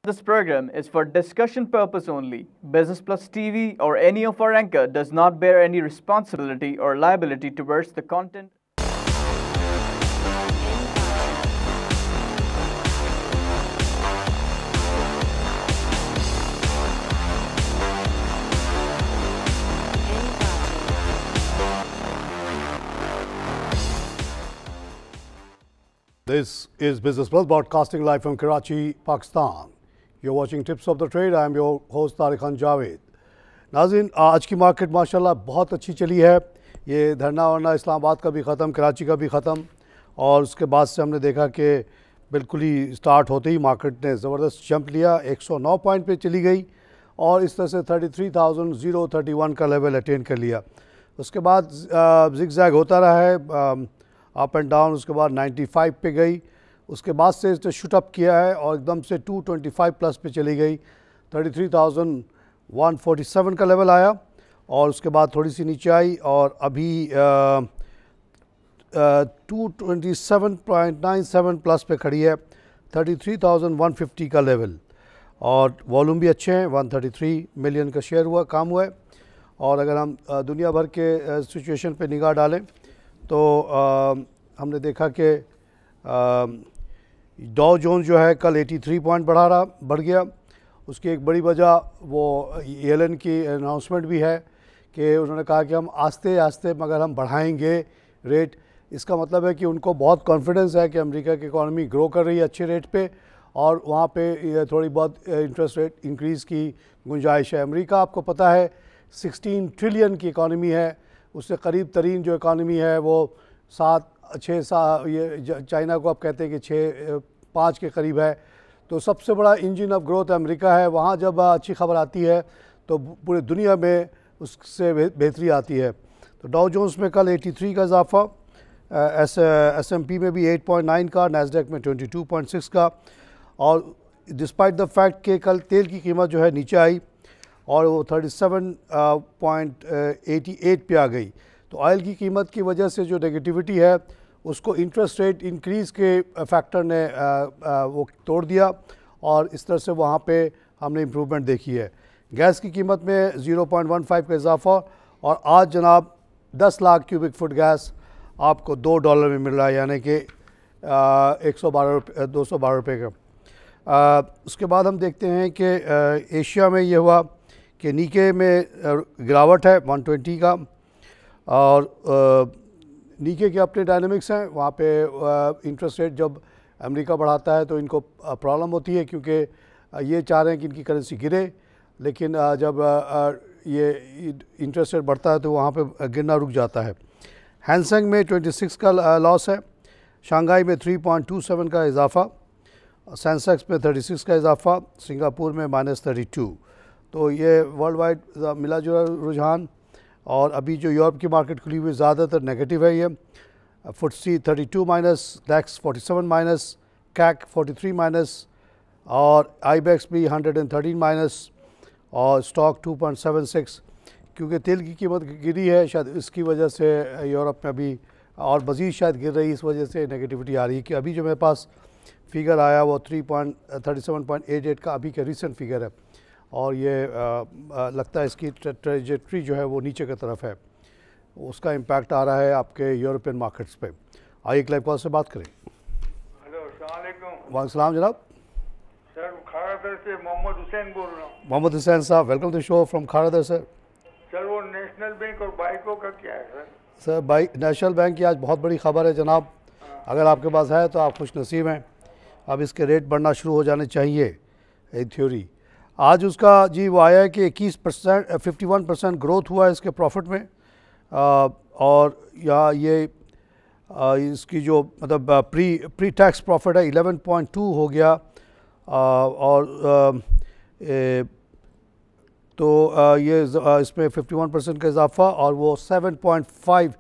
This program is for discussion purpose only. Business Plus TV or any of our anchor does not bear any responsibility or liability towards the content. This is Business Plus broadcasting live from Karachi, Pakistan. You're watching Tips of the Trade. I am your host Tariq Khan Javed. नाज़रीन, आज की market माशाल्लाह बहुत अच्छी चली है. ये धरना वरना इस्लामाबाद का भी ख़त्म, कराची का भी ख़त्म, और उसके बाद से हमने देखा कि बिल्कुल ही स्टार्ट होते ही मार्केट ने ज़बरदस्त जंप लिया. 109 पॉइंट पे चली गई और इस तरह से 33,031 का लेवल अटेन कर लिया. उसके बाद ज़िगज़ैग होता रहा है, अप एंड डाउन. उसके बाद 95 पे गई. उसके बाद से इसने शूट अप किया है और एकदम से 225 प्लस पे चली गई. 33,147 का लेवल आया और उसके बाद थोड़ी सी नीचे आई और अभी 227.97 प्लस पे खड़ी है. 33,150 का लेवल और वॉल्यूम भी अच्छे हैं. 133 मिलियन का शेयर हुआ, काम हुआ है. और अगर हम दुनिया भर के सिचुएशन पे निगाह डालें तो हमने देखा कि डॉ जोन्स जो है कल 83 पॉइंट बढ़ गया. उसकी एक बड़ी वजह वो येलन की अनाउंसमेंट भी है कि उन्होंने कहा कि हम आस्ते आस्ते मगर हम बढ़ाएंगे रेट. इसका मतलब है कि उनको बहुत कॉन्फिडेंस है कि अमेरिका की इकॉनमी ग्रो कर रही है अच्छे रेट पे और वहाँ पे थोड़ी बहुत इंटरेस्ट रेट इंक्रीज़ की गुंजाइश है. अमेरिका आपको पता है 16 ट्रिलियन की इकॉनमी है. उससे करीब तरीन जो इकॉनमी है वो 7-6 ये चाइना को आप कहते हैं कि 6-5 के करीब है. तो सबसे बड़ा इंजन ऑफ ग्रोथ अमेरिका है. वहाँ जब अच्छी खबर आती है तो पूरी दुनिया में उससे बेहतरी आती है. तो डॉ जोन्स में कल 83 का इजाफा, S&P में भी 8.9 का, नैस्डैक में 22.6 का. और डिस्पाइट द फैक्ट कि कल तेल की कीमत जो है नीचे आई और वो 37.88 पे आ गई. तो ऑयल की कीमत की वजह से जो नेगेटिविटी है उसको इंटरेस्ट रेट इंक्रीज़ के फैक्टर ने वो तोड़ दिया और इस तरह से वहाँ पे हमने इम्प्रूवमेंट देखी है. गैस की कीमत में 0.15 का इजाफा और आज जनाब 10 लाख क्यूबिक फुट गैस आपको $2 में मिल रहा है, यानी कि 212 रुपये का. उसके बाद हम देखते हैं कि एशिया में ये हुआ कि नीके में गिरावट है 120 का. और नीके के अपने डायनामिक्स हैं. वहाँ पे इंटरेस्ट रेट जब अमेरिका बढ़ाता है तो इनको प्रॉब्लम होती है क्योंकि ये चाह रहे हैं कि इनकी करेंसी गिरे, लेकिन जब ये इंटरेस्ट रेट बढ़ता है तो वहाँ पे गिरना रुक जाता है. हैंगसेंग में 26 का लॉस है. शंघाई में 3.27 का इजाफा. सेंसेक्स में 36 का इजाफा. सिंगापुर में -32. तो ये वर्ल्ड वाइड मिला जुला रुझान. और अभी जो यूरोप की मार्केट खुली हुई ज़्यादातर नेगेटिव है. ये FTSE 32 माइनस, डैक्स 47 माइनस, कैक 43 माइनस और IBEX भी 113 माइनस और स्टॉक 2.76. क्योंकि तेल की कीमत गिरी है शायद इसकी वजह से यूरोप में अभी और मज़ीद शायद गिर रही है, इस वजह से नेगेटिविटी आ रही है. कि अभी जो मेरे पास फिगर आया वो 37.88 का अभी का रीसेंट फिगर है और ये लगता है इसकी ट्रेजेक्ट्री जो है वो नीचे की तरफ है. उसका इम्पैक्ट आ रहा है आपके यूरोपियन मार्केट्स पे. आइए एक लाइव कॉल से बात करें. हेलो, अस्सलाम वालेकुम. वालेकुम सलाम जनाब. सर, खारादर से मोहम्मद हुसैन बोल रहा हूँ. मोहम्मद हुसैन साहब, welcome to show from Kharadar sir. Sir, वो नेशनल बैंक और बाइको का क्या है सर? सर नेशनल बैंक की आज बहुत बड़ी खबर है जनाब. अगर आपके पास है तो आप खुश नसीब हैं. अब इसके रेट बढ़ना शुरू हो जाने चाहिए इन थ्योरी. आज उसका जी वो आया है कि 51% ग्रोथ हुआ है इसके प्रॉफिट में. और या ये इसकी जो मतलब प्री टैक्स प्रॉफिट है 11.2 हो गया. और तो ये इसमें 51% का इजाफा और वो 7.5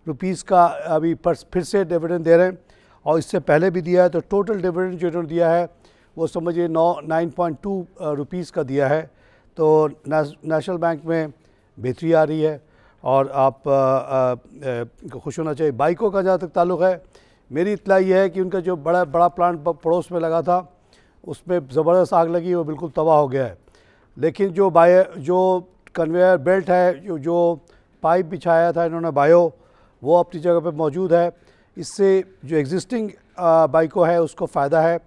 रुपीज़ का अभी फिर से डिविडेंड दे रहे हैं और इससे पहले भी दिया है. तो टोटल डिविडेंड जो इन्होंने दिया है वो समझिए 9.2 रुपीज़ का दिया है. तो नेशनल बैंक में बेहतरी आ रही है और आप खुश होना चाहिए. बाइको का जहाँ तक ताल्लुक़ है, मेरी इत्तला ये है कि उनका जो बड़ा प्लांट पड़ोस में लगा था उसमें ज़बरदस्त आग लगी, वो बिल्कुल तबाह हो गया है। लेकिन जो कन्वेयर बेल्ट है, जो पाइप बिछाया था इन्होंने बायो, वो अपनी जगह पे मौजूद है। इससे जो एग्जिस्टिंग बाइको है उसको फ़ायदा है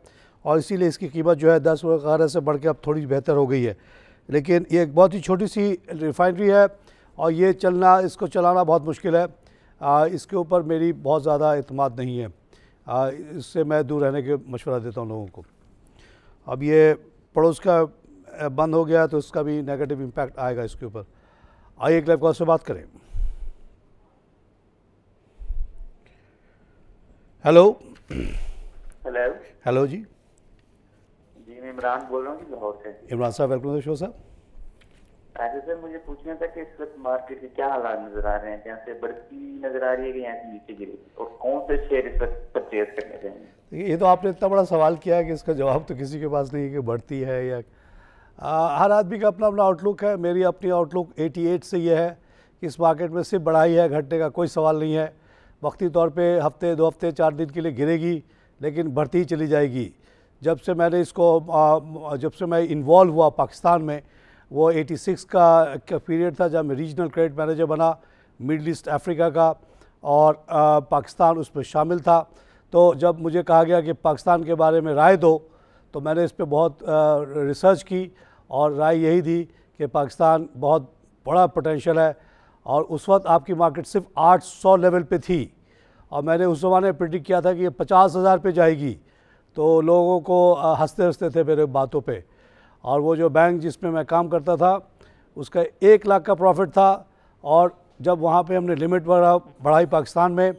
और इसीलिए इसकी कीमत जो है 10 वगैरह से बढ़ के अब थोड़ी बेहतर हो गई है। लेकिन ये एक बहुत ही छोटी सी रिफाइनरी है और ये इसको चलाना बहुत मुश्किल है। इसके ऊपर मेरी बहुत ज़्यादा एतमाद नहीं है। इससे मैं दूर रहने के मशवरा देता हूँ लोगों को। अब ये पड़ोस का बंद हो गया तो उसका भी नेगेटिव इम्पैक्ट आएगा इसके ऊपर। आइए एक लाइव कॉल से बात करें। Hello hello. हेलो जी मैं इमरान बोल रहा हूँ जी, लाहौर से। इमरान साहब, वेलकम टू द शो साहब। ऐसे सर मुझे पूछना था कि इस वक्त मार्केट के क्या हालात नजर आ रहे हैं, जहाँ से बढ़ती नजर आ रही है कि यहाँ से नीचे गिरी, और कौन से शेयर इस वक्त परचेज करने चाहिए? ये तो आपने इतना बड़ा सवाल किया है कि इसका जवाब तो किसी के पास नहीं है कि बढ़ती है या हर आदमी का अपना अपना आउटलुक है। मेरी अपनी आउटलुक 88 से ये है कि इस मार्केट में सिर्फ बढ़ाई है, घटने का कोई सवाल नहीं है। वक्ती तौर पे हफ्ते 2 हफ्ते 4 दिन के लिए गिरेगी लेकिन बढ़ती ही चली जाएगी। जब से मैं इन्वॉल्व हुआ पाकिस्तान में, वो 86 का पीरियड था जब मैं रीजनल क्रेडिट मैनेजर बना मिडल ईस्ट अफ्रीका का, और पाकिस्तान उसमें शामिल था। तो जब मुझे कहा गया कि पाकिस्तान के बारे में राय दो तो मैंने इस पर बहुत रिसर्च की और राय यही दी कि पाकिस्तान बहुत बड़ा पोटेंशियल है। और उस वक्त आपकी मार्केट सिर्फ 800 लेवल पे थी और मैंने उस ज़माने में प्रेडिक्ट किया था कि ये 50,000 पे जाएगी। तो लोगों को हंसते थे मेरे बातों पे। और वो जो बैंक जिसमें मैं काम करता था उसका 1 लाख का प्रॉफिट था, और जब वहाँ पे हमने लिमिट बढ़ाई पाकिस्तान में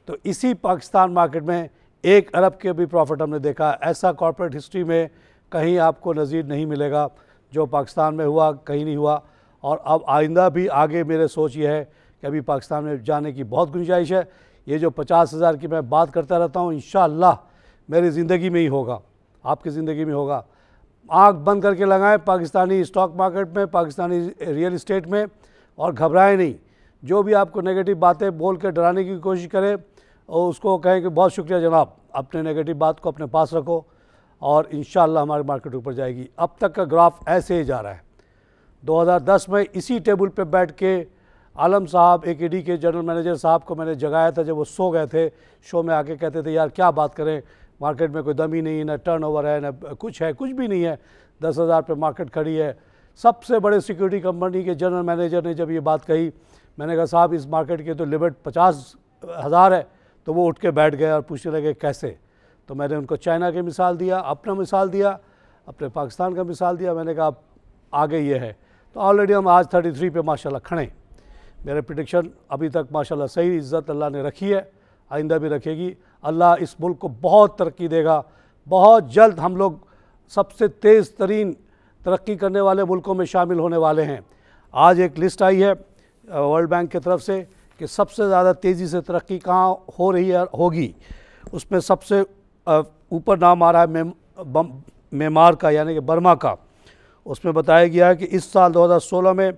तो इसी पाकिस्तान मार्केट में 1 अरब के भी प्रॉफिट हमने देखा। ऐसा कॉर्पोरेट हिस्ट्री में कहीं आपको नज़ीर नहीं मिलेगा। जो पाकिस्तान में हुआ कहीं नहीं हुआ। और अब आइंदा भी आगे मेरे सोच ये है कि अभी पाकिस्तान में जाने की बहुत गुंजाइश है। ये जो 50,000 की मैं बात करता रहता हूँ, इंशाअल्लाह मेरी ज़िंदगी में ही होगा, आपकी ज़िंदगी में होगा। आँख बंद करके लगाएं पाकिस्तानी स्टॉक मार्केट में, पाकिस्तानी रियल इस्टेट में, और घबराएं नहीं। जो भी आपको नेगेटिव बातें बोल के डराने की कोशिश करे और उसको कहें कि बहुत शुक्रिया जनाब, अपने नेगेटिव बात को अपने पास रखो और इंशाअल्लाह हमारी मार्केट ऊपर जाएगी। अब तक का ग्राफ ऐसे ही जा रहा है। 2010 में इसी टेबल पे बैठ के आलम साहब AKD के जनरल मैनेजर साहब को मैंने जगाया था जब वो सो गए थे। शो में आके कहते थे यार क्या बात करें, मार्केट में कोई दम ही नहीं है, ना टर्नओवर है, ना कुछ है, कुछ भी नहीं है, 10,000 पे मार्केट खड़ी है। सबसे बड़े सिक्योरिटी कंपनी के जनरल मैनेजर ने जब ये बात कही, मैंने कहा साहब इस मार्केट के तो लिमिट 50,000 है। तो वो उठ के बैठ गए और पूछने लगे कैसे। तो मैंने उनको चाइना की मिसाल दिया, अपना मिसाल दिया, अपने पाकिस्तान का मिसाल दिया। मैंने कहा आगे ये है। तो ऑलरेडी हम आज 33 पे माशाल्लाह खड़े। मेरे प्रेडिक्शन अभी तक माशाल्लाह सही इज़्ज़त अल्लाह ने रखी है, आइंदा भी रखेगी। अल्लाह इस मुल्क को बहुत तरक्की देगा। बहुत जल्द हम लोग सबसे तेज़ तरीन तरक्की करने वाले मुल्कों में शामिल होने वाले हैं। आज एक लिस्ट आई है वर्ल्ड बैंक की तरफ से कि सबसे ज़्यादा तेज़ी से तरक्की कहाँ हो रही है होगी। उसमें सबसे ऊपर नाम आ रहा है म्यांमार का, यानी कि बर्मा का। उसमें बताया गया है कि इस साल 2016 में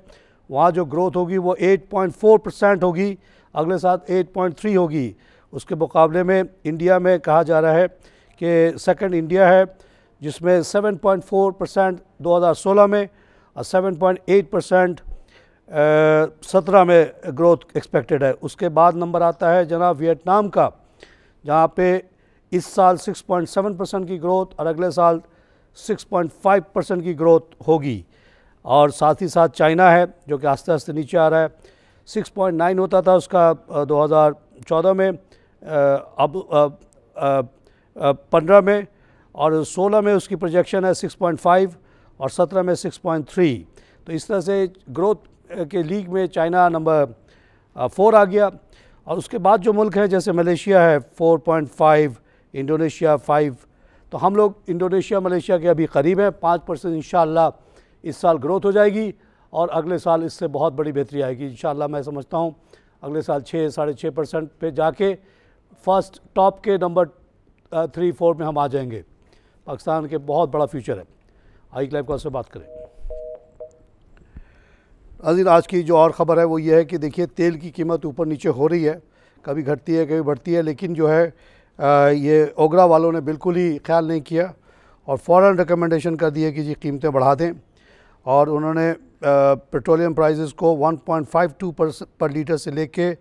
वहाँ जो ग्रोथ होगी वो 8.4% होगी, अगले साल 8.3 होगी। उसके मुकाबले में इंडिया में कहा जा रहा है कि सेकंड इंडिया है जिसमें 7.4% 2016 में और 7.8% 17 में ग्रोथ एक्सपेक्टेड है। उसके बाद नंबर आता है जनाब वियतनाम का, जहाँ पे इस साल 6.7% की ग्रोथ और अगले साल 6.5% की ग्रोथ होगी। और साथ ही साथ चाइना है जो कि आस्ते आस्ते नीचे आ रहा है। 6.9 होता था उसका 2014 में, अब 15 में, और 16 में उसकी प्रोजेक्शन है 6.5 और 17 में 6.3। तो इस तरह से ग्रोथ के लीग में चाइना नंबर 4 आ गया। और उसके बाद जो मुल्क हैं जैसे मलेशिया है 4.5, इंडोनेशिया 5। तो हम लोग इंडोनेशिया मलेशिया के अभी करीब है। 5% इंशाअल्लाह इस साल ग्रोथ हो जाएगी और अगले साल इससे बहुत बड़ी बेहतरी आएगी इंशाअल्लाह। मैं समझता हूँ अगले साल 6-6.5% पे जाके फर्स्ट टॉप के नंबर 3-4 में हम आ जाएंगे। पाकिस्तान के बहुत बड़ा फ्यूचर है। आई क्लाइव कॉल से बात करें। अजीज आज की जो और ख़बर है वो ये है कि देखिए तेल की कीमत ऊपर नीचे हो रही है, कभी घटती है कभी बढ़ती है, लेकिन जो है ये ओगरा वालों ने बिल्कुल ही ख्याल नहीं किया और फ़ौरन रिकमेंडेशन कर दी है कि जी कीमतें बढ़ा दें। और उन्होंने पेट्रोलियम प्राइसेस को 1.52 पर लीटर से लेके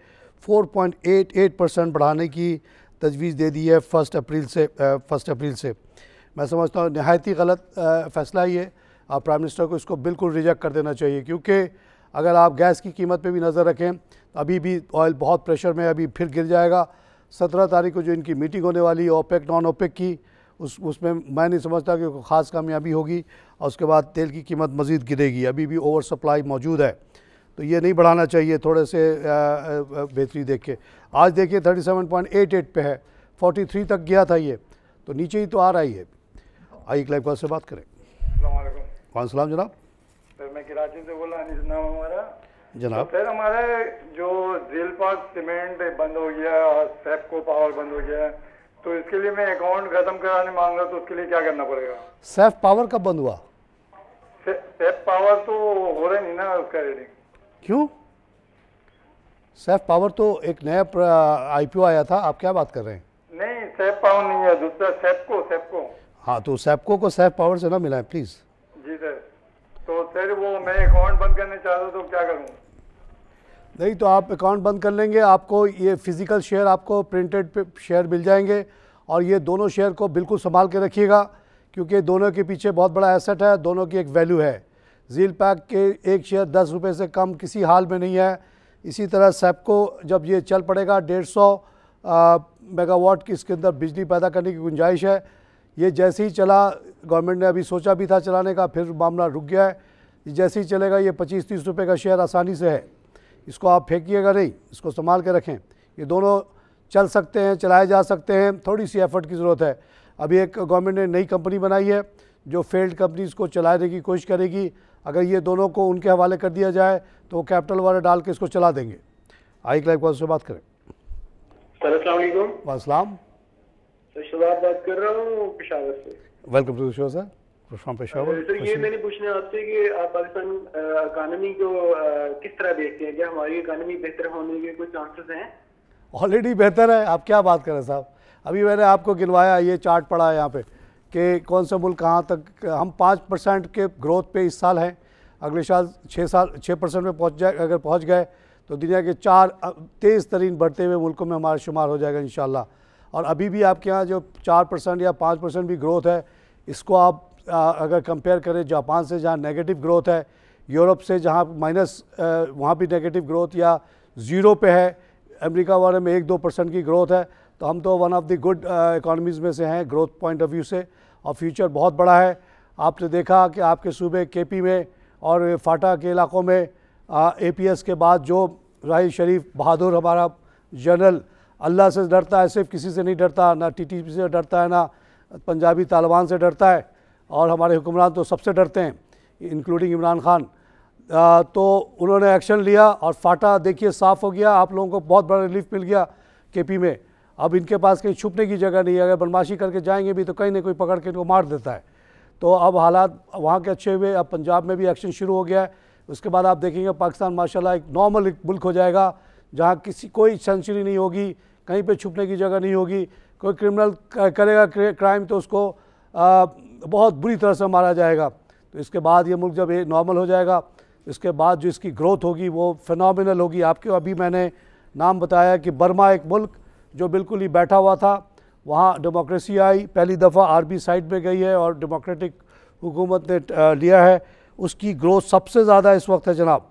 4.88% बढ़ाने की तजवीज़ दे दी है 1 अप्रैल से। मैं समझता हूँ नहायत ही गलत फ़ैसला ये। आप प्राइम मिनिस्टर को इसको बिल्कुल रिजेक्ट कर देना चाहिए, क्योंकि अगर आप गैस की कीमत पे भी नज़र रखें, अभी भी ऑयल बहुत प्रेशर में, अभी फिर गिर जाएगा। 17 तारीख को जो इनकी मीटिंग होने वाली है ओपेक नॉन ओपेक की, उसमें मैं नहीं समझता कि कोई ख़ास कामयाबी होगी, और उसके बाद तेल की कीमत मज़ीद गिरेगी। अभी भी ओवर सप्लाई मौजूद है, तो ये नहीं बढ़ाना चाहिए। थोड़े से बेहतरी देख के आज देखिए 37.88 पे है, 43 तक गया था ये, तो नीचे ही तो आ रहा ही है। आइए लाइव कॉल से बात करें। वालेकुम जनाब। सर मैं कराची से बोला, अनिस नाम हमारा जनाब। तो सर हमारा जो झील पार्क सीमेंट बंद हो गया और सेप्को पावर बंद हो गया, तो इसके लिए मैं अकाउंट खत्म कराने मांग रहा, तो उसके लिए क्या करना पड़ेगा? सैफ पावर कब बंद हुआ? सैफ पावर तो हो रहा नहीं ना उसका रेटिंग। क्यों? सैफ पावर तो एक नया IPO आया था, आप क्या बात कर रहे हैं? नहीं, सैफ पावर नहीं है, दूसरा सेप्को। हाँ, तो सेप्को को सैफ पावर से ना मिलाएं प्लीज़। जी सर। तो सर वो मैं अकाउंट बंद करने चाह रहा हूँ, तो क्या करूँ? नहीं, तो आप अकाउंट बंद कर लेंगे, आपको ये फिज़िकल शेयर, आपको प्रिंटेड पे शेयर मिल जाएंगे। और ये दोनों शेयर को बिल्कुल संभाल के रखिएगा, क्योंकि दोनों के पीछे बहुत बड़ा एसेट है, दोनों की एक वैल्यू है। झील पैक के एक शेयर 10 रुपये से कम किसी हाल में नहीं है। इसी तरह सेप्को जब ये चल पड़ेगा 150 मेगावाट की इसके अंदर बिजली पैदा करने की गुंजाइश है। ये जैसे ही चला, गवर्नमेंट ने अभी सोचा भी था चलाने का, फिर मामला रुक गया है। जैसे ही चलेगा ये 25-30 रुपये का शेयर आसानी से है, इसको आप फेंकिएगा नहीं, इसको संभाल के रखें। ये दोनों चल सकते हैं, चलाए जा सकते हैं, थोड़ी सी एफर्ट की ज़रूरत है। अभी एक गवर्नमेंट ने नई कंपनी बनाई है जो फेल्ड कंपनीज़ को चलाने की कोशिश करेगी। अगर ये दोनों को उनके हवाले कर दिया जाए तो वो कैपिटल वाले डाल के इसको चला देंगे। आइए लाइव कॉल से बात करें। सर अस्सलाम वालेकुम। वालेकुम। सर शुभात बात कर रहा हूँ पेशावर से। Welcome to the show sir, from Peshawar. Sir ये मैंने पूछना आपसे कि आप पाकिस्तान इकानमी को किस तरह देखते हैं? क्या हमारी इकानमी बेहतर होने के कुछ चांसेस हैं? ऑलरेडी बेहतर है, आप क्या बात करें साहब। अभी मैंने आपको गिनवाया, ये चार्ट पड़ा है यहाँ पे कि कौन सा मुल्क कहाँ तक। हम 5% के ग्रोथ पे इस साल हैं, अगले साल 6% में पहुँच जाए। अगर पहुँच गए तो दुनिया के 4 तेज़ तरीन बढ़ते हुए मुल्कों में हमारा शुमार हो जाएगा इंशाल्लाह। और अभी भी आपके यहाँ जो 4% या 5% भी ग्रोथ है, इसको आप अगर कंपेयर करें जापान से जहाँ नेगेटिव ग्रोथ है, यूरोप से जहाँ माइनस वहाँ भी नेगेटिव ग्रोथ या ज़ीरो पे है, अमेरिका वाले में 1-2% की ग्रोथ है, तो हम तो one of the good economies में से हैं ग्रोथ पॉइंट ऑफ व्यू से, और फ्यूचर बहुत बड़ा है। आपने देखा कि आपके सूबे KP में और फाटा के इलाक़ों में APS के बाद जो राहिल शरीफ बहादुर हमारा जनरल अल्लाह से डरता है, सिर्फ किसी से नहीं डरता, ना TTP से डरता है, ना पंजाबी तालिबान से डरता है, और हमारे हुक्मरान तो सबसे डरते हैं इंक्लूडिंग इमरान खान। तो उन्होंने एक्शन लिया और फाटा देखिए साफ़ हो गया, आप लोगों को बहुत बड़ा रिलीफ मिल गया KP में। अब इनके पास कहीं छुपने की जगह नहीं है, अगर बदमाशी करके जाएंगे भी तो कहीं ना कोई पकड़ के इनको मार देता है। तो अब हालात वहाँ के अच्छे हुए, अब पंजाब में भी एक्शन शुरू हो गया है। उसके बाद आप देखेंगे पाकिस्तान माशाल्लाह एक नॉर्मल मुल्क हो जाएगा, जहाँ कोई सेंचुरी नहीं होगी, कहीं पे छुपने की जगह नहीं होगी। कोई क्रिमिनल करेगा क्राइम तो उसको बहुत बुरी तरह से मारा जाएगा। तो इसके बाद ये मुल्क जब नॉर्मल हो जाएगा, इसके बाद जो इसकी ग्रोथ होगी वो फिनोमिनल होगी। आपके अभी मैंने नाम बताया कि बर्मा एक मुल्क जो बिल्कुल ही बैठा हुआ था, वहाँ डेमोक्रेसी आई, पहली दफ़ा आरबी साइड में गई है और डेमोक्रेटिक हुकूमत ने लिया है। उसकी ग्रोथ सबसे ज़्यादा इस वक्त है जनाब।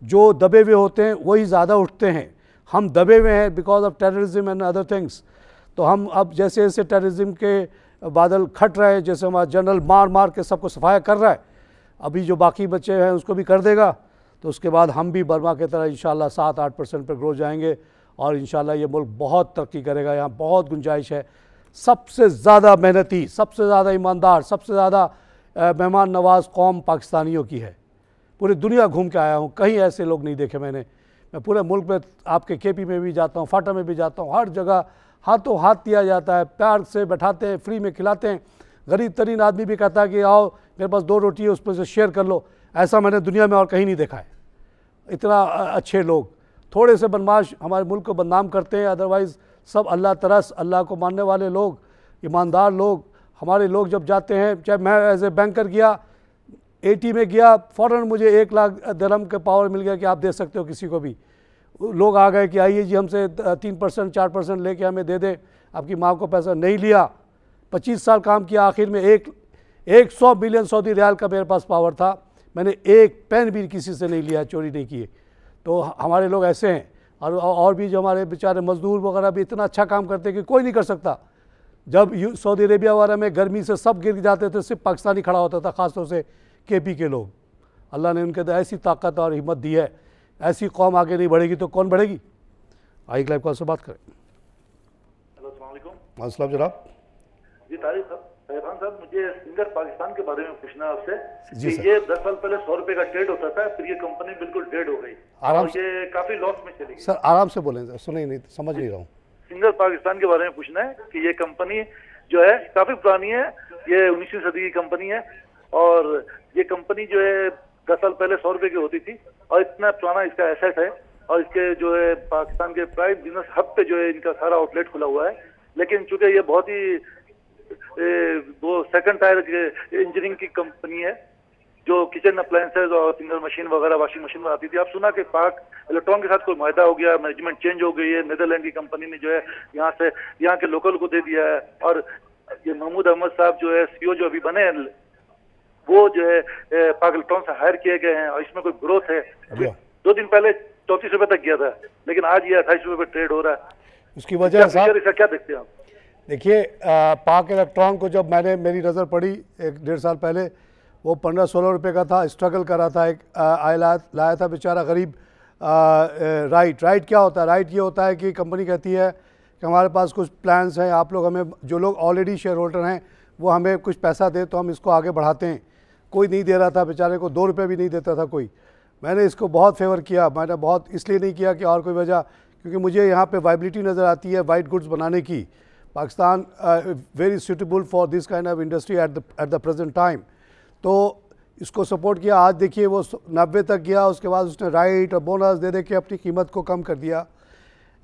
जो दबे हुए होते हैं वही ज़्यादा उठते हैं। हम दबे हुए हैं because of terrorism and other things. तो हम अब जैसे जैसे टेररिज्म के बादल खट रहे हैं, जैसे हमारा जनरल मार मार के सबको सफाया कर रहा है, अभी जो बाकी बच्चे हैं उसको भी कर देगा, तो उसके बाद हम भी बर्मा की तरह इंशाल्लाह 7-8% पर ग्रो जाएंगे और इंशाल्लाह ये मुल्क बहुत तरक्की करेगा। यहाँ बहुत गुंजाइश है। सबसे ज़्यादा मेहनती, सबसे ज़्यादा ईमानदार, सबसे ज़्यादा मेहमान नवाज़ कौम पाकिस्तानियों की है। पूरी दुनिया घूम के आया हूँ, कहीं ऐसे लोग नहीं देखे मैंने। मैं पूरे मुल्क में आपके KP में भी जाता हूँ, फाटा में भी जाता हूँ, हर जगह हाथों हाथ दिया जाता है, प्यार से बैठाते हैं, फ्री में खिलाते हैं। गरीब तरीन आदमी भी कहता है कि आओ मेरे पास 2 रोटी है उस पर से शेयर कर लो। ऐसा मैंने दुनिया में और कहीं नहीं देखा है। इतना अच्छे लोग, थोड़े से बदमाश हमारे मुल्क को बदनाम करते हैं, अदरवाइज़ सब अल्लाह तरस, अल्लाह को मानने वाले लोग, ईमानदार लोग हमारे लोग जब जाते हैं, चाहे मैं एज ए बैंकर गया, एटी में गया, फ़ौरन मुझे 1 लाख दिरहम का पावर मिल गया कि आप दे सकते हो किसी को भी। लोग आ गए कि आइए जी हमसे 3% 4% लेके हमें दे दें, आपकी माँ को पैसा नहीं लिया। 25 साल काम किया, आखिर में 100 बिलियन सऊदी रियाल का मेरे पास पावर था, मैंने एक पेन भी किसी से नहीं लिया, चोरी नहीं किए। तो हमारे लोग ऐसे हैं। और भी जो हमारे बेचारे मजदूर वगैरह भी इतना अच्छा काम करते हैं कि कोई नहीं कर सकता। जब सऊदी अरेबिया वगैरह में गर्मी से सब गिर जाते थे, सिर्फ पाकिस्तानी खड़ा होता था, ख़ासतौर से केपी के लोग। अल्लाह ने उनके अंदर ऐसी ताकत और हिम्मत दी है, ऐसी कौम आगे नहीं बढ़ेगी तो कौन बढ़ेगी। आई लाइव कॉल से बात करें। हेलो, अस्सलाम वालेकुम। अस्सलाम जनाब। जी तारिक साहब, मुझे सिंगर पाकिस्तान के बारे में पूछना है आपसे जी कि सर। ये 10 साल पहले 100 रुपए का ट्रेड होता था, फिर ये कंपनी बिल्कुल डेड हो गई आराम और ये काफी लॉस में चली गई। सर आराम से बोलें, सुने नहीं, समझ नहीं रहा हूँ। सिंगर पाकिस्तान के बारे में पूछना है कि ये कंपनी जो है काफी पुरानी है, ये 19वीं सदी की कंपनी है और ये कंपनी जो है 10 साल पहले 100 रुपए की होती थी और इतना पुराना इसका एसेट है और इसके जो है पाकिस्तान के प्राइम बिजनेस हब पे जो है इनका सारा आउटलेट खुला हुआ है। लेकिन चूंकि ये बहुत ही वो सेकंड टायर इंजीनियरिंग की कंपनी है जो किचन अप्लायंसेज और सिंगर मशीन वगैरह, वॉशिंग मशीन बनाती थी। आप सुना कि पाक इलेक्ट्रॉन के साथ कोई मायदा हो गया, मैनेजमेंट चेंज हो गई है, नीदरलैंड की कंपनी ने जो है यहाँ के लोकल को दे दिया है और ये महमूद अहमद साहब जो है सीईओ जो अभी बने हैं वो जो है पाक इलेक्ट्रॉन से हायर किए गए हैं और इसमें कोई ग्रोथ है। 2 दिन पहले 34 रुपए तक गया था, लेकिन आज ये 28 रुपए पे ट्रेड हो रहा है। उसकी वजह साहब इसका क्या देखते हैं आप? देखिए, पाक इलेक्ट्रॉन को जब मेरी नज़र पड़ी 1-1.5 साल पहले, वो 15-16 रुपये का था, स्ट्रगल कर रहा था। एक लाया था बेचारा गरीब राइट क्या होता है? राइट ये होता है कि कंपनी कहती है कि हमारे पास कुछ प्लान्स हैं, आप लोग हमें, जो लोग ऑलरेडी शेयर होल्डर हैं वो हमें कुछ पैसा दे तो हम इसको आगे बढ़ाते हैं। कोई नहीं दे रहा था बेचारे को, 2 रुपये भी नहीं देता था कोई। मैंने इसको बहुत फेवर किया, मैंने बहुत इसलिए नहीं किया कि और कोई वजह, क्योंकि मुझे यहाँ पे वाइबिलिटी नज़र आती है वाइट गुड्स बनाने की। Pakistan very suitable for this kind of industry at the present time. तो इसको सपोर्ट किया। आज देखिए वो 90 तक गया, उसके बाद उसने राइट और बोनस दे के अपनी कीमत को कम कर दिया।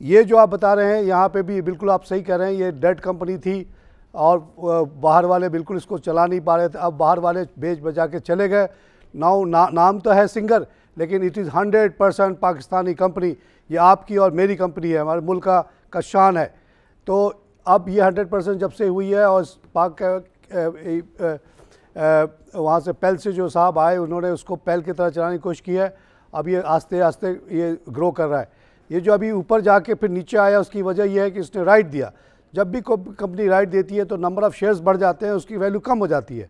ये जो आप बता रहे हैं यहाँ पे भी बिल्कुल आप सही कह रहे हैं, ये डेड कंपनी थी और बाहर वाले बिल्कुल इसको चला नहीं पा रहे थे। अब बाहर वाले बेच बचा के चले गए। नाम तो है सिंगर, लेकिन इट इज़ 100% पाकिस्तानी कंपनी। ये आपकी और मेरी कंपनी है, हमारे मुल्क का शान है। तो अब ये 100% जब से हुई है और पाक वहाँ से पेल से जो साहब आए उन्होंने उसको पेल की तरह चलाने की कोशिश की है। अब ये आस्ते आस्ते ये ग्रो कर रहा है। ये जो अभी ऊपर जाके फिर नीचे आया उसकी वजह यह है कि इसने राइट दिया। जब भी कंपनी राइट देती है तो नंबर ऑफ़ शेयर्स बढ़ जाते हैं, उसकी वैल्यू कम हो जाती है।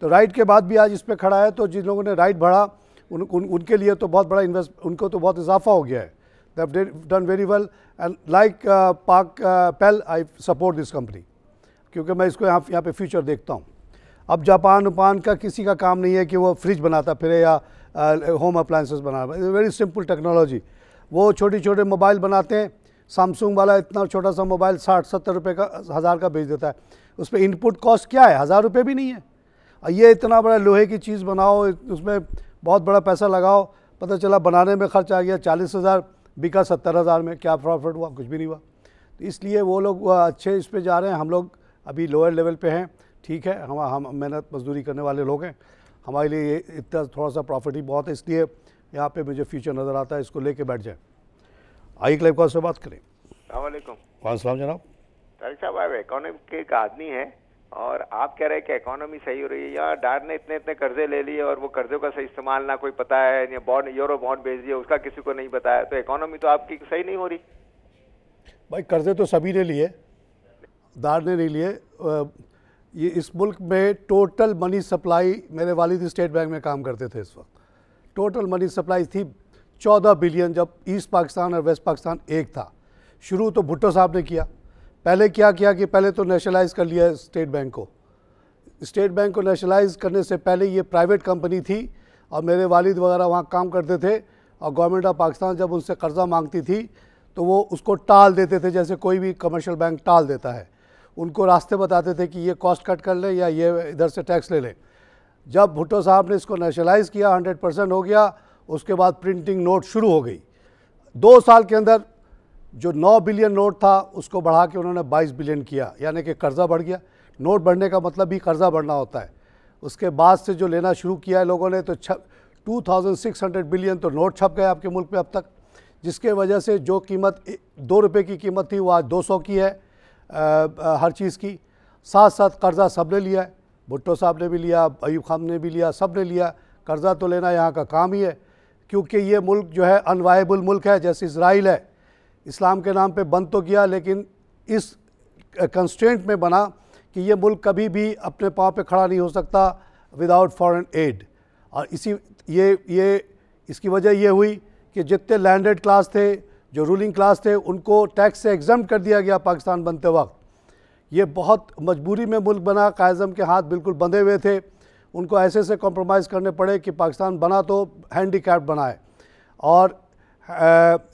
तो राइट के बाद भी आज इस पर खड़ा है, तो जिन लोगों ने राइट बढ़ा उनके लिए तो बहुत बड़ा उनको तो बहुत इजाफा हो गया है। They have done very well and like पाक पेल आई सपोर्ट दिस कंपनी, क्योंकि मैं इसको यहाँ पे फ्यूचर देखता हूँ। अब जापान का किसी का काम नहीं है कि वो फ्रिज बनाता फिरे या होम अप्लायंसेस बना, वेरी सिंपल टेक्नोलॉजी। वो छोटे मोबाइल बनाते हैं, सैमसंग वाला इतना छोटा सा मोबाइल 60-70 रुपये का 1000 का बेच देता है। उस पर इनपुट कॉस्ट क्या है? 1000 रुपये भी नहीं है। और ये इतना बड़ा लोहे की चीज़ बनाओ, उसमें बहुत बड़ा पैसा लगाओ, पता चला बनाने में खर्च आ गया 40,000, बिका 70,000 में, क्या प्रॉफिट हुआ? कुछ भी नहीं हुआ। तो इसलिए वो लोग अच्छे इस पे जा रहे हैं, हम लोग अभी लोअर लेवल पे हैं। ठीक है, हम मेहनत मजदूरी करने वाले लोग हैं, हमारे लिए इतना थोड़ा सा प्रॉफिट ही बहुत है, इसलिए यहाँ पे मुझे फ्यूचर नज़र आता है। इसको लेके बैठ जाए। आई लाइव कॉल से बात करें। अस्सलामुअलैकुम। वालेकुम जनाब। तारिक साहब, आप इकोनॉमी के एक आदमी हैं और आप कह रहे हैं कि इकोनॉमी सही हो रही है, या डार ने इतने कर्जे ले लिए और वो कर्जों का सही इस्तेमाल ना कोई पता है, या बॉन्ड यूरो बॉन्ड भेज दिया उसका किसी को नहीं बताया, तो इकोनॉमी तो आपकी सही नहीं हो रही। भाई कर्जे तो सभी ने लिए, दार ने नहीं लिए। ये इस मुल्क में टोटल मनी सप्लाई, मेरे वालिद स्टेट बैंक में काम करते थे इस वक्त, टोटल मनी सप्लाई थी 14 बिलियन, जब ईस्ट पाकिस्तान और वेस्ट पाकिस्तान एक था। शुरू तो भुट्टो साहब ने किया। पहले क्या किया कि पहले तो नेशनलाइज कर लिया स्टेट बैंक को। स्टेट बैंक को नेशनलाइज करने से पहले ये प्राइवेट कंपनी थी और मेरे वालिद वगैरह वहाँ काम करते थे, और गवर्नमेंट ऑफ पाकिस्तान जब उनसे कर्जा मांगती थी तो वो उसको टाल देते थे, जैसे कोई भी कमर्शियल बैंक टाल देता है। उनको रास्ते बताते थे कि ये कॉस्ट कट कर लें या ये इधर से टैक्स ले लें। जब भुट्टो साहब ने इसको नेशनलाइज किया, 100% हो गया, उसके बाद प्रिंटिंग नोट शुरू हो गई। 2 साल के अंदर जो 9 बिलियन नोट था उसको बढ़ा के उन्होंने 22 बिलियन किया, यानी कि कर्जा बढ़ गया। नोट बढ़ने का मतलब भी कर्ज़ा बढ़ना होता है। उसके बाद से जो लेना शुरू किया है लोगों ने, तो 2600 बिलियन तो नोट छप गए आपके मुल्क में अब तक, जिसके वजह से जो कीमत 2 रुपये की कीमत थी वो आज 200 की है हर चीज़ की। साथ साथ कर्ज़ा सब ने लिया है, भुट्टो साहब ने भी लिया, अयूब खान ने भी लिया, सब ने लिया। कर्ज़ा तो लेना यहाँ का काम ही है, क्योंकि ये मुल्क जो है अनवायबल मुल्क है। जैसे इज़राइल है, इस्लाम के नाम पे बंद तो किया, लेकिन इस कंस्ट्रेंट में बना कि ये मुल्क कभी भी अपने पाँव पे खड़ा नहीं हो सकता विदाउट फॉरेन एड। और इसकी वजह ये हुई कि जितने लैंडेड क्लास थे, जो रूलिंग क्लास थे, उनको टैक्स से एग्जम्प्ट कर दिया गया पाकिस्तान बनते वक्त। ये बहुत मजबूरी में मुल्क बना, कायज़म के हाथ बिल्कुल बंधे हुए थे, उनको ऐसे कॉम्प्रोमाइज़ करने पड़े कि पाकिस्तान बना तो हैंडीकैप बना है। और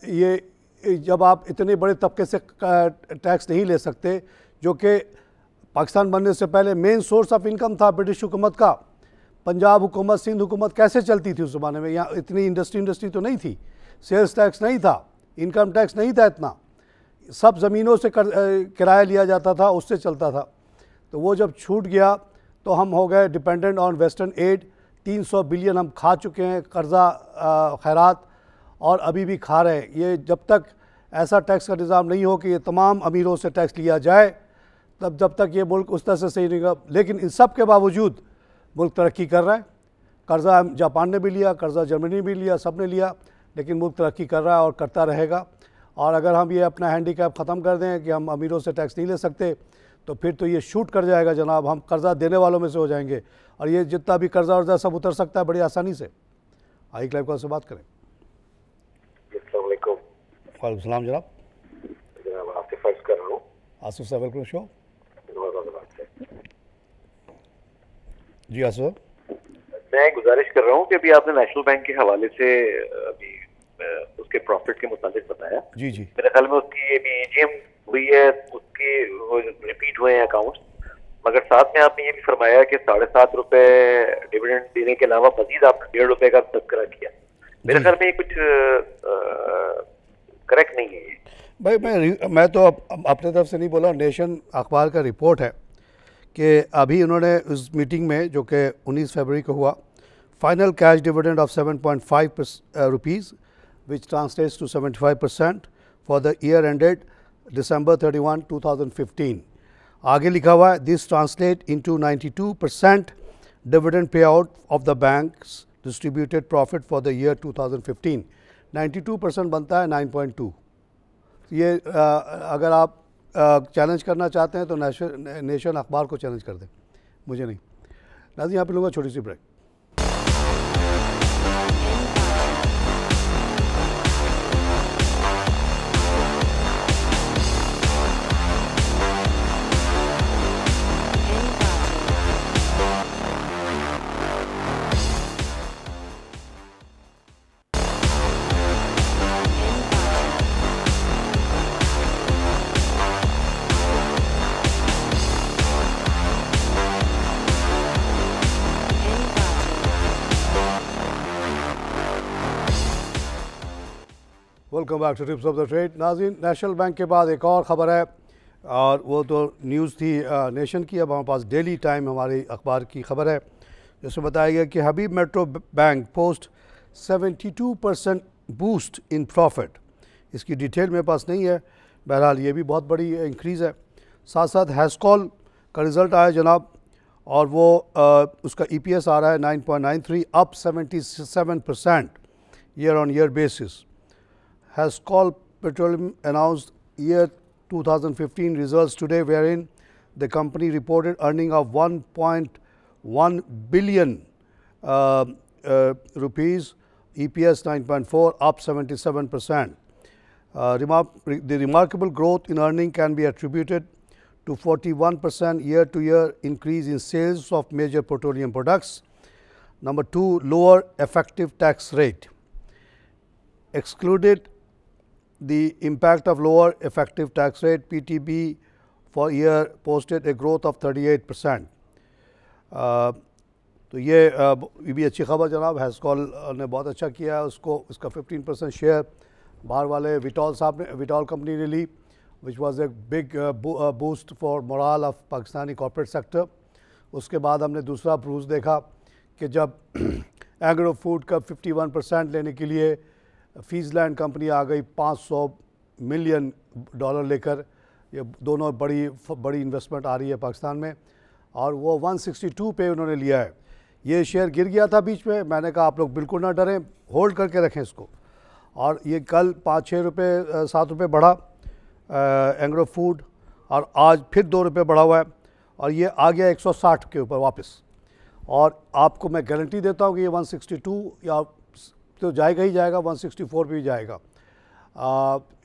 ये जब आप इतने बड़े तबके से टैक्स नहीं ले सकते, जो कि पाकिस्तान बनने से पहले मेन सोर्स ऑफ इनकम था ब्रिटिश हुकूमत का। पंजाब हुकूमत, सिंध हुकूमत कैसे चलती थी उस ज़माने में? यहाँ इतनी इंडस्ट्री तो नहीं थी, सेल्स टैक्स नहीं था, इनकम टैक्स नहीं था इतना, सब ज़मीनों से किराया लिया जाता था, उससे चलता था। तो वो जब छूट गया तो हम हो गए dependent on western aid. 300 billion हम खा चुके हैं कर्ज़ा, खैरात, और अभी भी खा रहे हैं। ये जब तक ऐसा टैक्स का निज़ाम नहीं हो कि ये तमाम अमीरों से टैक्स लिया जाए, जब तक ये मुल्क उस तरह से सही नहीं होगा। लेकिन इन सब के बावजूद मुल्क तरक्की कर रहा है। कर्ज़ा जापान ने भी लिया, कर्ज़ा जर्मनी ने भी लिया, सब ने लिया, लेकिन मुल्क तरक्की कर रहा है और करता रहेगा। और अगर हम ये अपना हैंडीकैप ख़त्म कर दें कि हम अमीरों से टैक्स नहीं ले सकते, तो फिर तो ये शूट कर जाएगा जनाब, हम कर्ज़ा देने वालों में से हो जाएंगे। और ये जितना भी कर्ज़ा वर्ज़ा सब उतर सकता है बड़ी आसानी से। आई क्लाइव कॉल से बात करें। वालेकुम सलाम जनाब। जनाब आपसे फर्ज कर रहा हूँ। आसिफ साहब वेलकम शो। जी आसिफ, मैं गुजारिश कर रहा हूँ कि अभी आपने नेशनल बैंक के हवाले से अभी उसके प्रॉफिट के मुताबिक बताया। जी जी, मेरे ख्याल में उसकी अभी एजीएम हुई है, उसके वो रिपीट हुए हैं अकाउंट्स, मगर साथ में आपने ये भी फरमाया कि 7.5 रुपए डिविडेंड देने के अलावा मजीद आपने 1.5 रुपए का तस्करा किया। मेरे ख्याल में ये कुछ करेक्ट नहीं है। भाई मैं तो अपने तरफ से नहीं बोला, नेशन अखबार का रिपोर्ट है कि अभी उन्होंने उस मीटिंग में जो कि 19 फरवरी को हुआ, final cash dividend of 7.5 rupees which translates to 75% for the year ended December 31, 2015. आगे लिखा हुआ है, this translate into 92% dividend payout of the bank's distributed profit for the year 2015. 92% बनता है 9.2। ये अगर आप चैलेंज करना चाहते हैं तो नेशन अखबार को चैलेंज कर दें, मुझे नहीं। नाज़रीन, यहाँ पे लूँगा छोटी सी break. Welcome back to tips of the trade. नाज़रीन, नेशनल बैंक के बाद एक और ख़बर है, और वो तो न्यूज़ थी नेशन की। अब हमारे पास डेली टाइम हमारी अखबार की ख़बर है, जिसमें बताया गया कि Habib Metro Bank post 72% boost in profit. इसकी डिटेल मेरे पास नहीं है, बहरहाल ये भी बहुत बड़ी इंक्रीज़ है। साथ साथ हैस्कॉल का रिज़ल्ट आया जनाब, और वो उसका EPS आ रहा है 9.93, up 77% year on year basis. Hascol Petroleum announced year 2015 results today, wherein the company reported earning of 1.1 billion rupees, EPS 9.4, up 77%. The remarkable growth in earning can be attributed to 41% year-to-year increase in sales of major petroleum products. Number 2, lower effective tax rate. Excluded the impact of lower effective tax rate, PTB for year posted a growth of 38%. तो ये भी अच्छी खबर जनाब। हैस्कॉल ने बहुत अच्छा किया है, उसको इसका 15% शेयर बाहर वाले विटॉल कंपनी ने ली, which was a big boost for morale of Pakistani corporate sector. उसके बाद हमने दूसरा प्रूफ देखा कि जब एग्रो फूड का 51% लेने के लिए फीसलैंड कंपनी आ गई $500 मिलियन लेकर, ये दोनों बड़ी इन्वेस्टमेंट आ रही है पाकिस्तान में, और वो 162 पे उन्होंने लिया है। ये शेयर गिर गया था बीच में, मैंने कहा आप लोग बिल्कुल ना डरें, होल्ड करके रखें इसको, और ये कल 5-6 रुपये 7 रुपये बढ़ा एग्रो फूड, और आज फिर 2 रुपये बढ़ा हुआ है, और ये आ गया 160 के ऊपर वापस। और आपको मैं गारंटी देता हूँ कि ये 162 या तो जाएगा ही जाएगा, 164 भी जाएगा।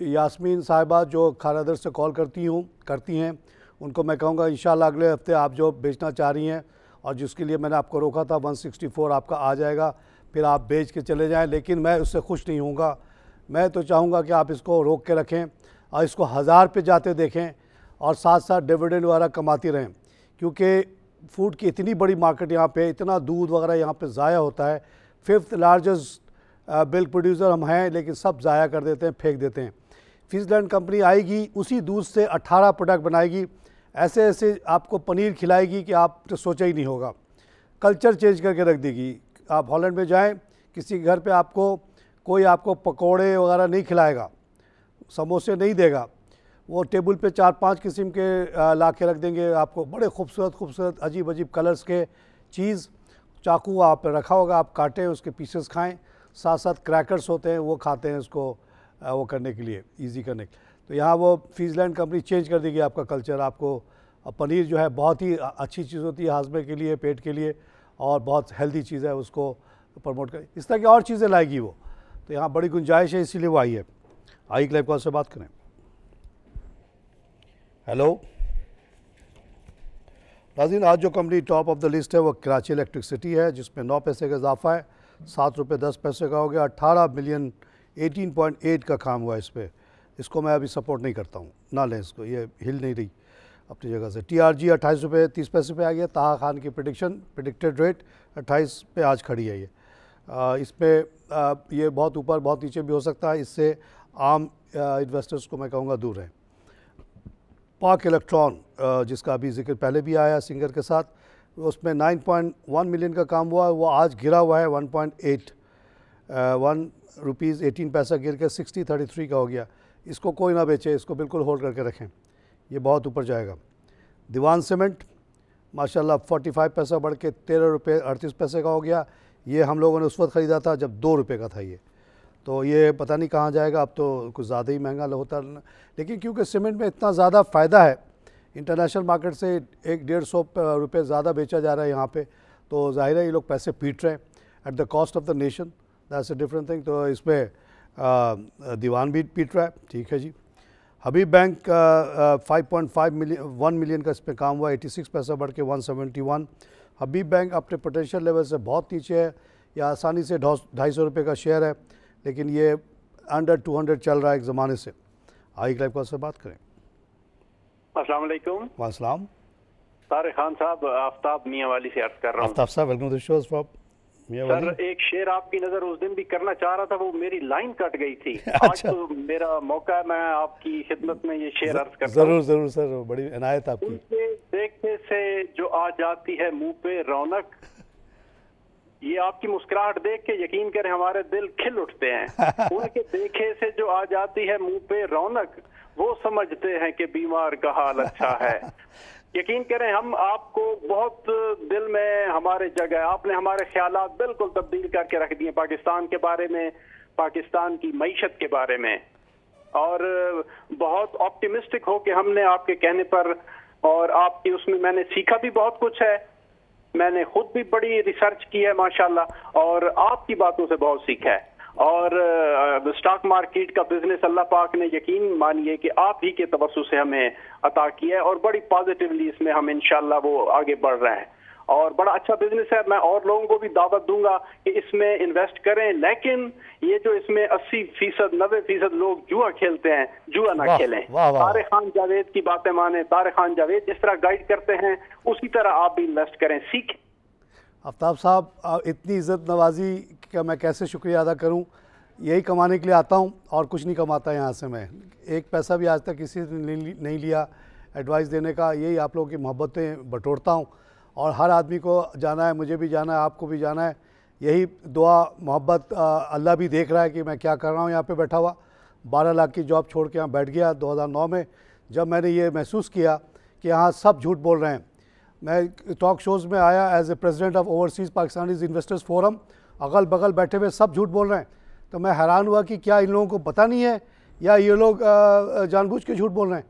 यास्मीन साहिबा जो खारादर से कॉल करती हैं, उनको मैं कहूँगा इंशाल्लाह अगले हफ्ते आप जो बेचना चाह रही हैं और जिसके लिए मैंने आपको रोका था 164 आपका आ जाएगा, फिर आप बेच के चले जाएं। लेकिन मैं उससे खुश नहीं हूँगा, मैं तो चाहूँगा कि आप इसको रोक के रखें और इसको 1000 पे जाते देखें और साथ साथ डिविडेंड वगैरह कमाती रहें, क्योंकि फूड की इतनी बड़ी मार्केट यहाँ पे, इतना दूध वगैरह यहाँ पे ज़ाया होता है। 5th लार्जेस्ट मिल्क प्रोड्यूसर हम हैं, लेकिन सब ज़ाया कर देते हैं, फेंक देते हैं। फीसलैंड कंपनी आएगी, उसी दूध से 18 प्रोडक्ट बनाएगी, ऐसे ऐसे आपको पनीर खिलाएगी कि आप तो सोचा ही नहीं होगा। कल्चर चेंज करके रख देगी। आप हॉलैंड में जाएं, किसी घर पे कोई आपको पकोड़े वगैरह नहीं खिलाएगा, समोसे नहीं देगा, वो टेबल पे 4-5 किस्म के ला के रख देंगे आपको, बड़े खूबसूरत अजीब अजीब कलर्स के चीज़। चाकू आप रखा होगा, आप काटें, उसके पीसेस खाएं, साथ साथ क्रैकर्स होते हैं वो खाते हैं उसको वो करने के लिए, ईजी करने के। तो यहाँ वो फीसलैंड कंपनी चेंज कर देगी आपका कल्चर। आपको पनीर जो है बहुत ही अच्छी चीज़ होती है हाजमे के लिए, पेट के लिए, और बहुत हेल्दी चीज़ है, उसको प्रमोट कर, इस तरह की और चीज़ें लाएगी वो। तो यहाँ बड़ी गुंजाइश है, इसीलिए वो आई है। आई क्लाइव कॉल से बात करें। हेलो नाज़रीन, आज जो company top of the list है वो कराची इलेक्ट्रिसिटी है, जिसमें 9 पैसे का इजाफा है, 7 रुपये 10 पैसे का हो गया। 18 मिलियन 18.8 का काम हुआ इस पर। इसको मैं अभी सपोर्ट नहीं करता हूँ, ना लें इसको, ये हिल नहीं रही अपनी जगह से। TRG 28 रुपये 30 पैसे पे आ गया। ताहा खान की प्रिडिक्टेड रेट 28 पे आज खड़ी है। ये इस पर ये बहुत ऊपर बहुत नीचे भी हो सकता है, इससे आम इन्वेस्टर्स को मैं कहूँगा दूर रहें। पाक इलेक्ट्रॉन जिसका अभी जिक्र पहले भी आया सिंगर के साथ, उसमें 9.1 मिलियन का काम हुआ, वो आज गिरा हुआ है 1.81 रुपीज़ 18 पैसा गिर के 60.33 का हो गया। इसको कोई ना बेचे, इसको बिल्कुल होल्ड करके रखें, ये बहुत ऊपर जाएगा। दीवान सीमेंट माशाल्लाह 45 पैसा बढ़ के 13 रुपये 38 पैसे का हो गया। ये हम लोगों ने उस वक्त ख़रीदा था जब 2 रुपये का था ये, तो ये पता नहीं कहाँ जाएगा, अब तो कुछ ज़्यादा ही महंगा होता है। लेकिन क्योंकि सीमेंट में इतना ज़्यादा फ़ायदा है, इंटरनेशनल मार्केट से 100-150 रुपये ज़्यादा बेचा जा रहा है यहाँ पे, तो ज़ाहिर है ये लोग पैसे पीट रहे हैं at the cost of the nation, that's a different thing. तो इसमें दीवान भी पीट रहा है, ठीक है जी। हबीब बैंक 1 मिलियन का इस पर काम हुआ, 86 पैसा बढ़ के 171। हबीब बैंक अपने पोटेंशियल लेवल से बहुत नीचे है, या आसानी से 250 रुपये का शेयर है, लेकिन ये अंडर 200 चल रहा है एक ज़माने से। आई क्लाइव कॉल से बात करें। अस्सलाम वालेकुम। वालेकुम। तारिक खान साहब, आफ्ताब मियाँ वाली से अर्ज कर रहा हूँ। आफ्ताब साहब, welcome to the show from Mianwali. Sir, एक शेर आपकी नज़र उस दिन भी करना चाह रहा था, वो मेरी लाइन कट गई थी। अच्छा। आज तो मेरा मौका है, मैं आपकी खिदमत में ये शेर अर्ज करता हूँ। ज़रूर ज़रूर सर, बड़ी इनायत आपकी। उनके देखने से जो आ जाती है मुंह पे रौनक, ये आपकी मुस्कुराहट देख के यकीन करें हमारे दिल खिल उठते हैं। उनके देखे से जो आ जाती है मुंह पे रौनक, वो समझते हैं कि बीमार का हाल अच्छा है। यकीन करें हम आपको बहुत दिल में हमारे जगह, आपने हमारे ख्यालात बिल्कुल तब्दील करके रख दिए पाकिस्तान के बारे में, पाकिस्तान की मईशत के बारे में, और बहुत ऑप्टिमिस्टिक हो कि हमने आपके कहने पर, और आपकी उसमें मैंने सीखा भी बहुत कुछ है। मैंने खुद भी बड़ी रिसर्च की है माशाल्लाह, और आपकी बातों से बहुत सीखा है। और स्टॉक मार्केट का बिजनेस अल्लाह पाक ने यकीन मानिए कि आप ही के तवस्सुस से हमें अता किया है, और बड़ी पॉजिटिवली इसमें हम इंशाल्लाह वो आगे बढ़ रहे हैं, और बड़ा अच्छा बिजनेस है। मैं और लोगों को भी दावत दूंगा कि इसमें इन्वेस्ट करें, लेकिन ये जो इसमें 80% 90% लोग जुआ खेलते हैं, जुआ ना खेलें। तारिक खान जावेद की बातें माने, तारिक खान जावेद जिस तरह गाइड करते हैं उसी तरह आप भी इन्वेस्ट करें, सीखें। आफ्ताब साहब, इतनी इज़्ज़त नवाजी का मैं कैसे शुक्रिया अदा करूं। यही कमाने के लिए आता हूँ और कुछ नहीं कमाता यहाँ से मैं। एक पैसा भी आज तक किसी ने नहीं लिया एडवाइस देने का। यही आप लोगों की मोहब्बतें बटोरता हूँ और हर आदमी को जाना है, मुझे भी जाना है, आपको भी जाना है। यही दुआ मोहब्बत अल्लाह भी देख रहा है कि मैं क्या कर रहा हूँ यहाँ पे बैठा हुआ। 12 लाख की जॉब छोड़ के यहाँ बैठ गया 2009 में, जब मैंने ये महसूस किया कि यहाँ सब झूठ बोल रहे हैं। मैं टॉक शोज़ में आया as a president of overseas Pakistanis investors forum, अगल बगल बैठे हुए सब झूठ बोल रहे हैं। तो मैं हैरान हुआ कि क्या इन लोगों को पता नहीं है या ये लोग जानबूझ के झूठ बोल रहे हैं।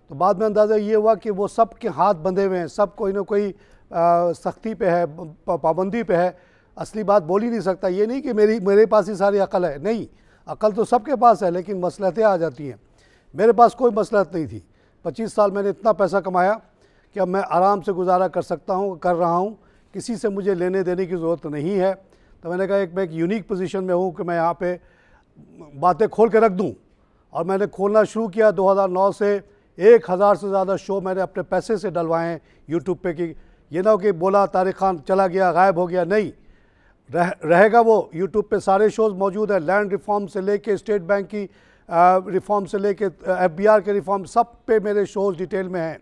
तो बाद में अंदाज़ा ये हुआ कि वो सब के हाथ बंधे हुए हैं, सब कोई ना कोई सख्ती पे है, पाबंदी पे है। असली बात बोल ही नहीं सकता। ये नहीं कि मेरे पास ही सारी अकल है, नहीं, अकल तो सबके पास है, लेकिन मसलहतें आ जाती हैं। मेरे पास कोई मसलहत नहीं थी। 25 साल मैंने इतना पैसा कमाया कि अब मैं आराम से गुजारा कर सकता हूँ, कर रहा हूँ, किसी से मुझे लेने देने की ज़रूरत नहीं है। तो मैंने कहा मैं एक यूनिक पोजीशन में हूँ कि मैं यहाँ पे बातें खोल के रख दूँ। और मैंने खोलना शुरू किया 2009 से। 1000 से ज़्यादा शो मैंने अपने पैसे से डलवाए हैं यूट्यूब पे। कि ये ना हो कि बोला तारिक खान चला गया, गायब हो गया, नहीं, रहेगा वो। यूट्यूब पे सारे शोज़ मौजूद है, लैंड रिफॉर्म से लेके स्टेट बैंक की रिफॉर्म से लेके FBR के रिफॉर्म, सब पे मेरे शोज़ डिटेल में हैं।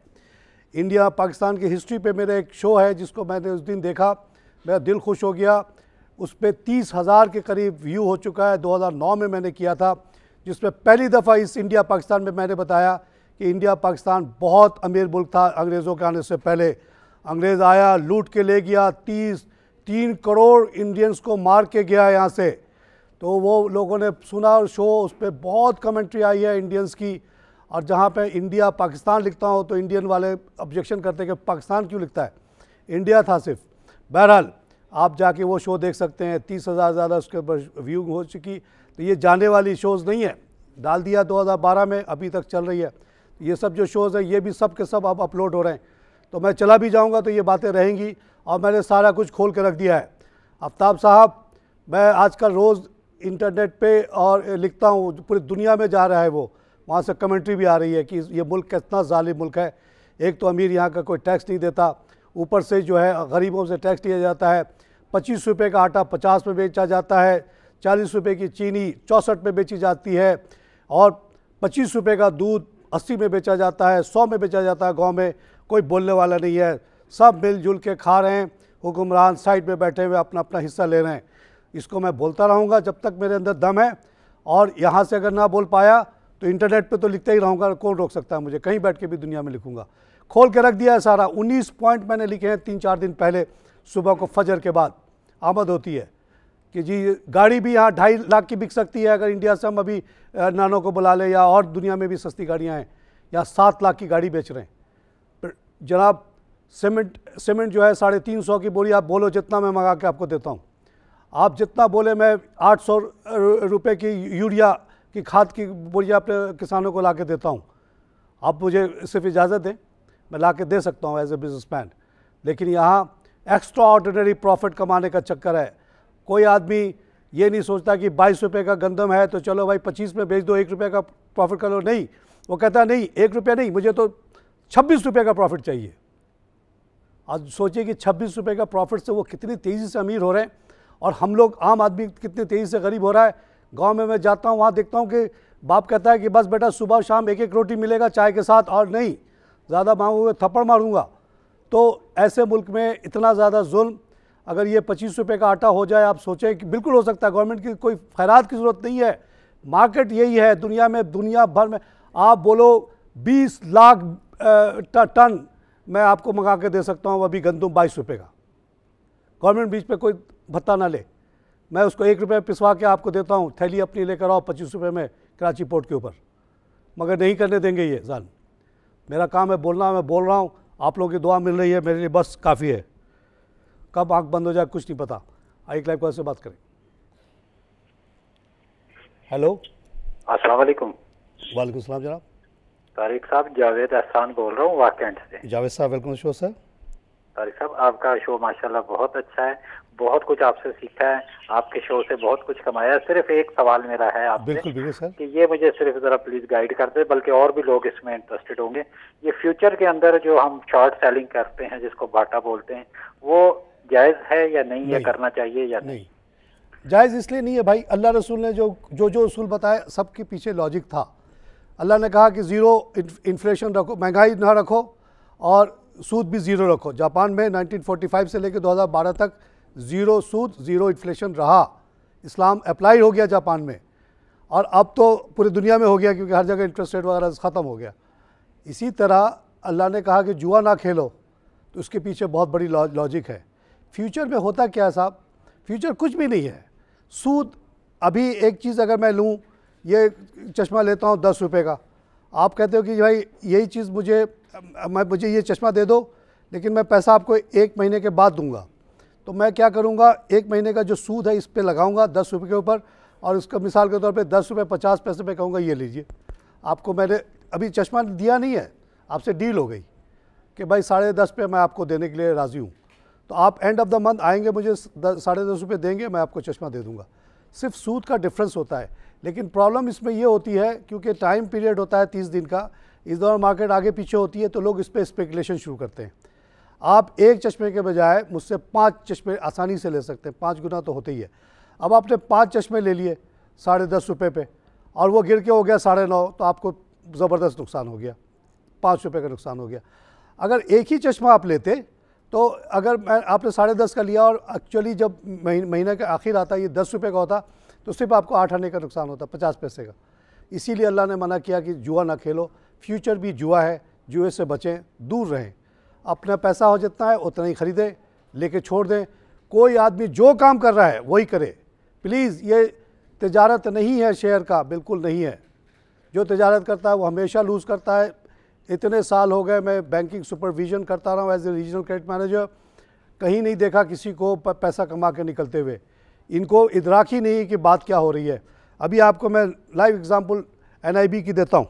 इंडिया पाकिस्तान की हिस्ट्री पे मेरा एक शो है जिसको मैंने उस दिन देखा, मेरा दिल खुश हो गया। उस पर 30,000 के करीब व्यू हो चुका है। 2009 में मैंने किया था, जिसमें पहली दफ़ा इस इंडिया पाकिस्तान में मैंने बताया कि इंडिया पाकिस्तान बहुत अमीर मुल्क था अंग्रेज़ों के आने से पहले। अंग्रेज़ आया, लूट के ले गया, 3 करोड़ इंडियंस को मार के गया यहाँ से। तो वो लोगों ने सुना और शो, उस पर बहुत कमेंट्री आई है इंडियंस की। और जहाँ पे इंडिया पाकिस्तान लिखता हो तो इंडियन वाले ऑब्जेक्शन करते हैं कि पाकिस्तान क्यों लिखता है, इंडिया था सिर्फ। बहरहाल आप जाके वो शो देख सकते हैं, 30,000 ज़्यादा उसके ऊपर व्यू हो चुकी। तो ये जाने वाली शोज़ नहीं है, डाल दिया 2012 में, अभी तक चल रही है। ये सब जो शोज़ हैं ये भी सब के सब अब अपलोड हो रहे हैं। तो मैं चला भी जाऊँगा तो ये बातें रहेंगी और मैंने सारा कुछ खोल के रख दिया है। आफ्ताब साहब, मैं आजकल रोज़ इंटरनेट पे और लिखता हूँ, पूरी दुनिया में जा रहा है वो, वहाँ से कमेंट्री भी आ रही है कि ये मुल्क कितना जालिम मुल्क है। एक तो अमीर यहाँ का कोई टैक्स नहीं देता, ऊपर से जो है गरीबों से टैक्स लिया जाता है। 25 रुपये का आटा 50 में बेचा जाता है, 40 रुपये की चीनी 64 में बेची जाती है, और 25 रुपये का दूध 80 में बेचा जाता है, 100 में बेचा जाता है। गाँव में कोई बोलने वाला नहीं है, सब मिलजुल के खा रहे हैं। हुक्मरान साइड में बैठे हुए अपना अपना हिस्सा ले रहे हैं। इसको मैं बोलता रहूँगा जब तक मेरे अंदर दम है, और यहाँ से अगर ना बोल पाया तो इंटरनेट पे तो लिखता ही रहूँगा। कौन रोक सकता है मुझे, कहीं बैठ के भी दुनिया में लिखूँगा। खोल के रख दिया है सारा। 19 पॉइंट मैंने लिखे हैं 3-4 दिन पहले, सुबह को फजर के बाद आमद होती है कि जी गाड़ी भी यहाँ 2.5 लाख की बिक सकती है अगर इंडिया से हम अभी नानों को बुला लें, या और दुनिया में भी सस्ती गाड़ियाँ हैं। यहाँ 7 लाख की गाड़ी बेच रहे हैं जनाब। सीमेंट जो है 350 की बोरी, आप बोलो जितना मैं मंगा के आपको देता हूँ। आप जितना बोले मैं 800 रुपये की यूरिया की खाद की बोरी अपने किसानों को ला के देता हूँ। आप मुझे सिर्फ इजाज़त दें, मैं ला के दे सकता हूँ एज ए बिजनेसमैन। लेकिन यहाँ एक्स्ट्रा ऑर्डिनरी प्रॉफिट कमाने का चक्कर है। कोई आदमी ये नहीं सोचता कि 22 रुपये का गंदम है तो चलो भाई 25 में बेच दो, 1 रुपये का प्रॉफिट कर लो। नहीं, वो कहता नहीं 1 रुपया नहीं, मुझे तो 26 रुपये का प्रॉफिट चाहिए। आज सोचिए कि 26 रुपये का प्रॉफिट से वो कितनी तेज़ी से अमीर हो रहे हैं, और हम लोग आम आदमी कितनी तेज़ी से गरीब हो रहा है। गांव में मैं जाता हूँ, वहाँ देखता हूँ कि बाप कहता है कि बस बेटा सुबह शाम 1-1 रोटी मिलेगा चाय के साथ, और नहीं ज़्यादा मांगोगे थप्पड़ मारूंगा। तो ऐसे मुल्क में इतना ज़्यादा जुल्म, अगर ये 25 रुपये का आटा हो जाए, आप सोचें कि बिल्कुल हो सकता है। गवर्नमेंट की कोई खैरात की ज़रूरत नहीं है, मार्केट यही है दुनिया में। दुनिया भर में आप बोलो 20 लाख टन मैं आपको मंगा के दे सकता हूँ अभी गंदम 22 रुपये का। गवर्नमेंट बीच पे कोई भत्ता ना ले, मैं उसको 1 रुपये पिसवा के आपको देता हूँ। थैली अपनी लेकर आओ 25 रुपये में कराची पोर्ट के ऊपर, मगर नहीं करने देंगे ये जान। मेरा काम है बोलना, मैं बोल रहा हूँ, आप लोगों की दुआ मिल रही है, मेरे लिए बस काफ़ी है। कब आँख बंद हो जाए कुछ नहीं पता। आइए लाइव कॉल से बात करें। हेलो, अस्सलाम वालेकुम। वालेकुम सलाम जनाब। तारिक साहब, जावेद एहसान बोल रहा हूँ वाकैंट से। जावेद साहब वेलकम शो सर। तारिक साहब, आपका शो माशाल्लाह बहुत अच्छा है, बहुत कुछ आपसे सीखा है, आपके शो से बहुत कुछ कमाया है। सिर्फ एक सवाल मेरा है आपसे, बिल्कुल सर, कि ये मुझे सिर्फ ज़रा प्लीज़ गाइड कर दे, बल्कि और भी लोग इसमें इंटरेस्टेड होंगे। ये फ्यूचर के अंदर जो हम शॉर्ट सेलिंग करते हैं, जिसको बाटा बोलते हैं, वो जायज़ है या नहीं, या करना चाहिए या नहीं? जायज़ इसलिए नहीं है भाई, अल्लाह रसूल ने जो उसूल बताया सबके पीछे लॉजिक था। अल्लाह ने कहा कि ज़ीरो इन्फ्लेशन रखो, महंगाई ना रखो और सूद भी ज़ीरो रखो। जापान में 1945 से लेकर 2012 तक ज़ीरो सूद ज़ीरो इन्फ्लेशन रहा। इस्लाम अप्लाई हो गया जापान में, और अब तो पूरी दुनिया में हो गया क्योंकि हर जगह इंटरेस्ट रेट वगैरह ख़त्म हो गया। इसी तरह अल्लाह ने कहा कि जुआ ना खेलो, तो उसके पीछे बहुत बड़ी लॉजिक है। फ्यूचर में होता क्या है साहब, फ्यूचर कुछ भी नहीं है। सूद, अभी एक चीज़ अगर मैं लूँ, ये चश्मा लेता हूँ 10 रुपये का, आप कहते हो कि भाई यही चीज़ मुझे ये चश्मा दे दो, लेकिन मैं पैसा आपको 1 महीने के बाद दूंगा। तो मैं क्या करूँगा, 1 महीने का जो सूद है इस पे लगाऊंगा 10 रुपये के ऊपर, और उसका मिसाल के तौर पे 10 रुपये 50 पैसे पे कहूँगा ये लीजिए, आपको मैंने अभी चश्मा दिया नहीं है, आपसे डील हो गई कि भाई 10.5 पे मैं आपको देने के लिए राज़ी हूँ। तो आप एंड ऑफ द मंथ आएंगे, मुझे 10.5 रुपये देंगे, मैं आपको चश्मा दे दूँगा। सिर्फ सूद का डिफरेंस होता है। लेकिन प्रॉब्लम इसमें ये होती है क्योंकि टाइम पीरियड होता है 30 दिन का, इस दौरान मार्केट आगे पीछे होती है, तो लोग इस पर स्पेकुलेशन शुरू करते हैं। आप एक चश्मे के बजाय मुझसे 5 चश्मे आसानी से ले सकते हैं, 5 गुना तो होते ही है। अब आपने 5 चश्मे ले लिए 10.5 रुपये पे, और वो गिर के हो गया 9.5, तो आपको ज़बरदस्त नुकसान हो गया, 5 रुपये का नुकसान हो गया। अगर एक ही चश्मा आप लेते, तो अगर आपने 10.5 का लिया और एक्चुअली जब महीने का आखिर आता ये 10 रुपये का होता, तो सिर्फ आपको 8 आने का नुकसान होता, 50 पैसे का। इसीलिए अल्लाह ने मना किया कि जुआ ना खेलो। फ्यूचर भी जुआ है, जुए से बचें, दूर रहें। अपना पैसा हो जितना है उतना ही ख़रीदें, लेके छोड़ दें। कोई आदमी जो काम कर रहा है वही करे प्लीज़। ये तिजारत नहीं है शेयर का, बिल्कुल नहीं है। जो तिजारत करता है वो हमेशा लूज़ करता है। इतने साल हो गए मैं बैंकिंग सुपरविज़न करता रहा हूँ as a regional credit manager, कहीं नहीं देखा किसी को पैसा कमा के निकलते हुए। इनको इदराक ही नहीं कि बात क्या हो रही है। अभी आपको मैं लाइव एग्जांपल NIB की देता हूँ।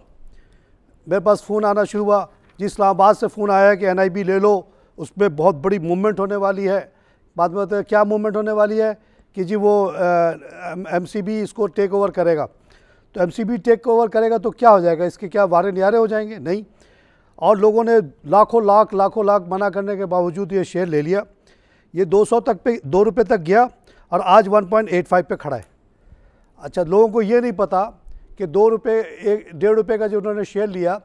मेरे पास फ़ोन आना शुरू हुआ जी, इस्लामाबाद से फ़ोन आया कि NIB ले लो, उसमें बहुत बड़ी मूवमेंट होने वाली है। बाद में बताया क्या मूवमेंट होने वाली है कि जी वो MCB इसको टेक ओवर करेगा। तो MCB टेक ओवर करेगा तो क्या हो जाएगा, इसके क्या वारे न्यारे हो जाएंगे? नहीं। और लोगों ने लाखों लाख मना करने के बावजूद ये शेयर ले लिया। ये 200 तक पे 2 रुपये तक गया और आज 1.85 पे खड़ा है। अच्छा, लोगों को ये नहीं पता कि 2 रुपये 1.5 रुपये का जो उन्होंने शेयर लिया,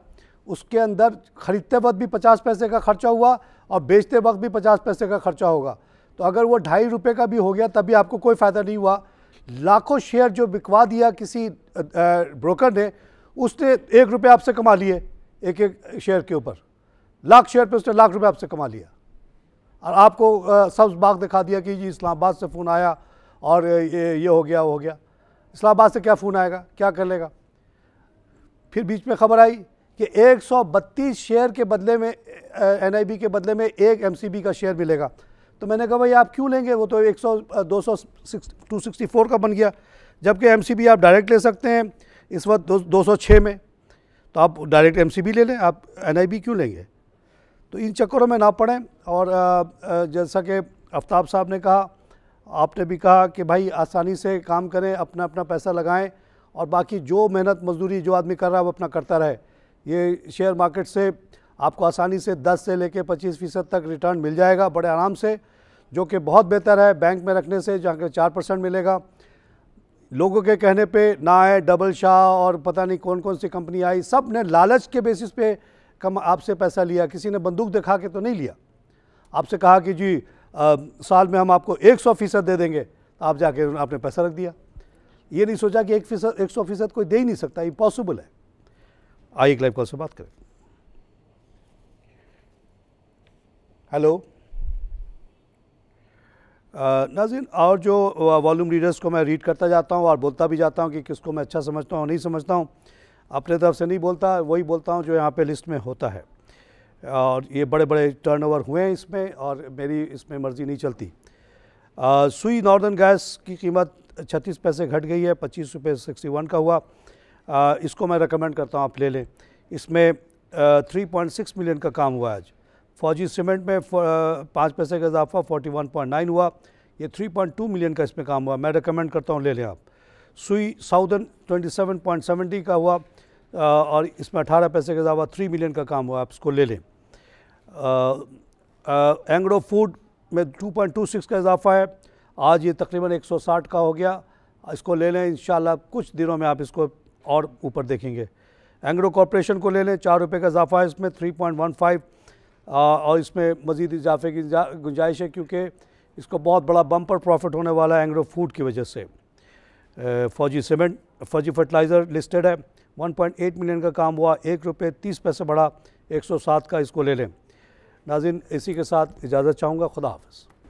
उसके अंदर ख़रीदते वक्त भी 50 पैसे का खर्चा हुआ और बेचते वक्त भी 50 पैसे का खर्चा होगा। तो अगर वो 2.5 रुपये का भी हो गया तब भी आपको कोई फ़ायदा नहीं हुआ। लाखों शेयर जो बिकवा दिया किसी ब्रोकर ने, उसने 1 रुपये आपसे कमा लिए। एक शेयर के ऊपर लाख शेयर पे उसने लाख रुपये आपसे कमा लिया, और आपको सब्ज़ बाग दिखा दिया कि जी इस्लामाबाद से फ़ोन आया और ये हो गया वो हो गया। इस्लामाबाद से क्या फ़ोन आएगा, क्या कर लेगा? फिर बीच में खबर आई कि 132 शेयर के बदले में NIB के बदले में 1 MCB का शेयर मिलेगा। तो मैंने कहा भाई आप क्यों लेंगे, वो तो 264 का बन गया, जबकि MCB आप डायरेक्ट ले सकते हैं इस वक्त 206 में। तो आप डायरेक्ट MCB ले लें, आप NIB क्यों लेंगे? तो इन चक्करों में ना पड़ें। और जैसा कि आफ्ताब साहब ने कहा, आपने भी कहा कि भाई आसानी से काम करें, अपना अपना पैसा लगाएं, और बाकी जो मेहनत मजदूरी जो आदमी कर रहा है वो अपना करता रहे। ये शेयर मार्केट से आपको आसानी से 10 से लेकर 25% तक रिटर्न मिल जाएगा बड़े आराम से, जो कि बहुत बेहतर है बैंक में रखने से, जहाँ के 4% मिलेगा। लोगों के कहने पे ना आए डबल शाह और पता नहीं कौन कौन सी कंपनी आई, सब ने लालच के बेसिस पे आपसे पैसा लिया। किसी ने बंदूक दिखा के तो नहीं लिया। आपसे कहा कि जी साल में हम आपको 100% दे देंगे, तो आप जाके आपने पैसा रख दिया। ये नहीं सोचा कि 100% कोई दे ही नहीं सकता, इम्पॉसिबल है। आइए एक लाइव कॉल से बात करें। हेलो नाज़रीन, और जो वॉल्यूम रीडर्स को मैं रीड करता जाता हूँ और बोलता भी जाता हूँ कि किसको मैं अच्छा समझता हूँ नहीं समझता हूँ। अपने तरफ से नहीं बोलता, वही बोलता हूँ जो यहाँ पे लिस्ट में होता है। और ये बड़े बड़े टर्नओवर हुए हैं इसमें, और मेरी इसमें मर्ज़ी नहीं चलती। सुई नॉर्दर्न गैस की कीमत 36 पैसे घट गई है, 25 रुपये 61 का हुआ। इसको मैं रेकमेंड करता हूँ आप ले लें। इसमें 3.6 मिलियन का काम हुआ आज। फौजी सीमेंट में 5 पैसे का इजाफा 41.9 हुआ। ये 3.2 मिलियन का इसमें काम हुआ, मैं रेकमेंड करता हूँ ले लें आप। सुई साउदर्न 27.70 का हुआ और इसमें 18 पैसे का इजाफा 3 मिलियन का काम हुआ, आप इसको ले लें। एंग्रो फूड में 2.26 का इजाफा है आज ये तकरीबन 160 का हो गया, इसको ले लें, इंशाल्लाह कुछ दिनों में आप इसको और ऊपर देखेंगे। एंग्रो कॉरपोरेशन को ले लें, 4 रुपये का इजाफा है इसमें 3.15 और इसमें मज़ीद इजाफे की गुंजाइश है क्योंकि इसको बहुत बड़ा बम्पर प्रॉफिट होने वाला है एंग्रो फूड की वजह से। फौजी सीमेंट, फौजी फर्टिलाइज़र लिस्टेड है, 1.8 मिलियन का काम हुआ, 1 रुपये 30 पैसे बढ़ा, 107 का, इसको ले लें। नाज़रीन, इसी के साथ इजाज़त चाहूँगा। खुदा हाफ़िज़।